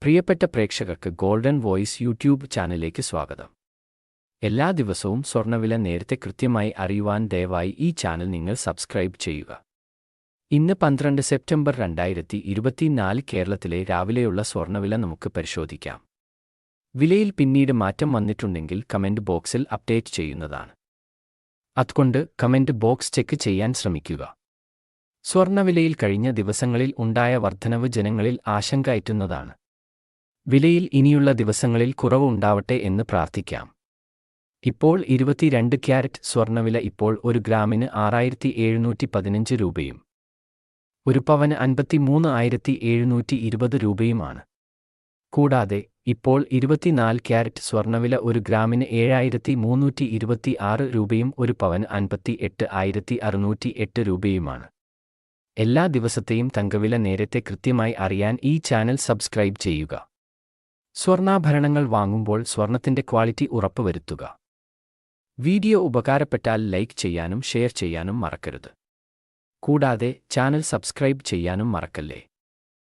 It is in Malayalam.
പ്രിയപ്പെട്ട പ്രേക്ഷകർക്ക് ഗോൾഡൻ വോയിസ് യൂട്യൂബ് ചാനലിലേക്ക് സ്വാഗതം. എല്ലാ ദിവസവും സ്വർണ്ണവില നേരത്തെ കൃത്യമായി അറിയുവാൻ ദയവായി ഈ ചാനൽ നിങ്ങൾ സബ്സ്ക്രൈബ് ചെയ്യുക. ഇന്ന് 12 സെപ്റ്റംബർ 2024 കേരളത്തിലെ രാവിലെയുള്ള സ്വർണ്ണവില നമുക്ക് പരിശോധിക്കാം. വിലയിൽ പിന്നീട് മാറ്റം വന്നിട്ടുണ്ടെങ്കിൽ കമന്റ് ബോക്സിൽ അപ്ഡേറ്റ് ചെയ്യുന്നതാണ്. അതുകൊണ്ട് കമന്റ് ബോക്സ് ചെക്ക് ചെയ്യാൻ ശ്രമിക്കുക. സ്വർണ്ണവിലയിൽ കഴിഞ്ഞ ദിവസങ്ങളിൽ ഉണ്ടായ വർധനവ് ജനങ്ങളിൽ ആശങ്കയറ്റുന്നതാണ്. വിലയിൽ ഇനിയുള്ള ദിവസങ്ങളിൽ കുറവ് ഉണ്ടാവട്ടെ എന്ന് പ്രാർത്ഥിക്കാം. ഇപ്പോൾ 22 ക്യാരറ്റ് സ്വർണ്ണവില ഇപ്പോൾ 1 ഗ്രാമിന് 6715 രൂപയും 1 പവന് 53,720 രൂപയുമാണ്. കൂടാതെ ഇപ്പോൾ 24 ക്യാരറ്റ് സ്വർണ്ണവില 1 ഗ്രാമിന് 7326 രൂപയും 1 പവന് 58,608 രൂപയുമാണ്. എല്ലാ ദിവസത്തെയും തങ്കവില നേരത്തെ കൃത്യമായി അറിയാൻ ഈ ചാനൽ സബ്സ്ക്രൈബ് ചെയ്യുക. സ്വർണ്ണാഭരണങ്ങൾ വാങ്ങുമ്പോൾ സ്വർണത്തിന്റെ ക്വാളിറ്റി ഉറപ്പുവരുത്തുക. വീഡിയോ ഉപകാരപ്പെട്ടാൽ ലൈക്ക് ചെയ്യാനും ഷെയർ ചെയ്യാനും മറക്കരുത്. കൂടാതെ ചാനൽ സബ്സ്ക്രൈബ് ചെയ്യാനും മറക്കല്ലേ.